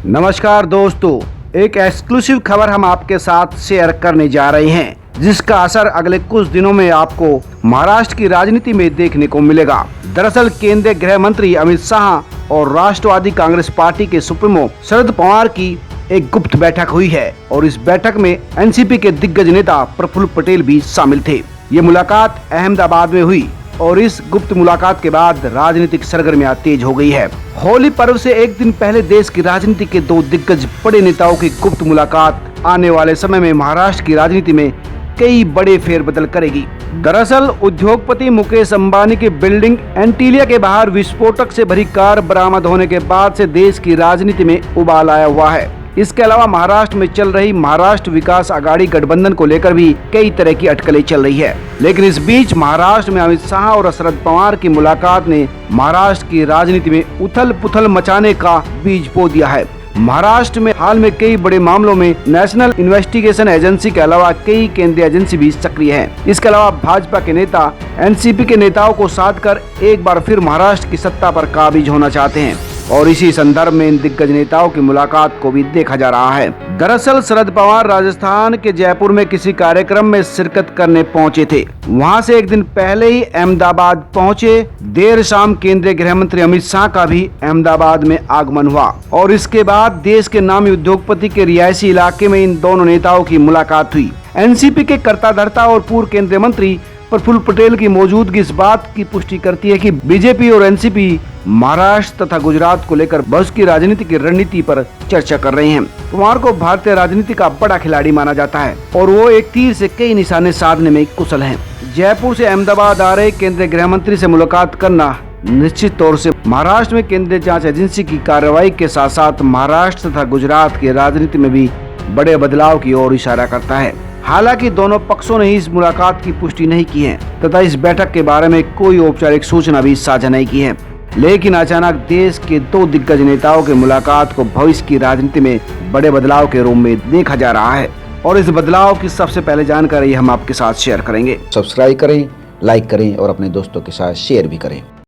नमस्कार दोस्तों, एक एक्सक्लूसिव खबर हम आपके साथ शेयर करने जा रहे हैं जिसका असर अगले कुछ दिनों में आपको महाराष्ट्र की राजनीति में देखने को मिलेगा। दरअसल केंद्रीय गृह मंत्री अमित शाह और राष्ट्रवादी कांग्रेस पार्टी के सुप्रीमो शरद पवार की एक गुप्त बैठक हुई है और इस बैठक में एनसीपी के दिग्गज नेता प्रफुल्ल पटेल भी शामिल थे। ये मुलाकात अहमदाबाद में हुई और इस गुप्त मुलाकात के बाद राजनीतिक सरगर्मियां तेज हो गई है। होली पर्व से एक दिन पहले देश की राजनीति के दो दिग्गज बड़े नेताओं की गुप्त मुलाकात आने वाले समय में महाराष्ट्र की राजनीति में कई बड़े फेरबदल करेगी। दरअसल उद्योगपति मुकेश अंबानी की बिल्डिंग एंटीलिया के बाहर विस्फोटक से भरी कार बरामद होने के बाद से देश की राजनीति में उबाल आया हुआ है। इसके अलावा महाराष्ट्र में चल रही महाराष्ट्र विकास आघाड़ी गठबंधन को लेकर भी कई तरह की अटकलें चल रही है। लेकिन इस बीच महाराष्ट्र में अमित शाह और शरद पवार की मुलाकात ने महाराष्ट्र की राजनीति में उथल पुथल मचाने का बीज बो दिया है। महाराष्ट्र में हाल में कई बड़े मामलों में नेशनल इन्वेस्टिगेशन एजेंसी के अलावा कई केंद्रीय एजेंसी भी सक्रिय हैं। इसके अलावा भाजपा के नेता एनसीपी के नेताओं को साध कर एक बार फिर महाराष्ट्र की सत्ता पर काबिज होना चाहते हैं और इसी संदर्भ में इन दिग्गज नेताओं की मुलाकात को भी देखा जा रहा है। दरअसल शरद पवार राजस्थान के जयपुर में किसी कार्यक्रम में शिरकत करने पहुंचे थे। वहां से एक दिन पहले ही अहमदाबाद पहुंचे। देर शाम केंद्रीय गृह मंत्री अमित शाह का भी अहमदाबाद में आगमन हुआ और इसके बाद देश के नामी उद्योगपति के रिहायशी इलाके में इन दोनों नेताओं की मुलाकात हुई। एनसीपी के कर्ता धर्ता और पूर्व केंद्रीय मंत्री प्रफुल्ल पटेल की मौजूदगी इस बात की पुष्टि करती है कि बीजेपी और एनसीपी महाराष्ट्र तथा गुजरात को लेकर भविष्य की राजनीति की रणनीति पर चर्चा कर रहे हैं। पवार को भारतीय राजनीति का बड़ा खिलाड़ी माना जाता है और वो एक तीर से कई निशाने साधने में कुशल हैं। जयपुर से अहमदाबाद आ रहे केंद्रीय गृह मंत्री से मुलाकात करना निश्चित तौर से महाराष्ट्र में केंद्रीय जांच एजेंसी की कार्रवाई के साथ साथ महाराष्ट्र तथा गुजरात की राजनीति में भी बड़े बदलाव की ओर इशारा करता है। हालांकि दोनों पक्षों ने इस मुलाकात की पुष्टि नहीं की है तथा इस बैठक के बारे में कोई औपचारिक सूचना भी साझा नहीं की है। लेकिन अचानक देश के दो दिग्गज नेताओं की मुलाकात को भविष्य की राजनीति में बड़े बदलाव के रूप में देखा जा रहा है और इस बदलाव की सबसे पहले जानकारी हम आपके साथ शेयर करेंगे। सब्सक्राइब करें, लाइक करें और अपने दोस्तों के साथ शेयर भी करें।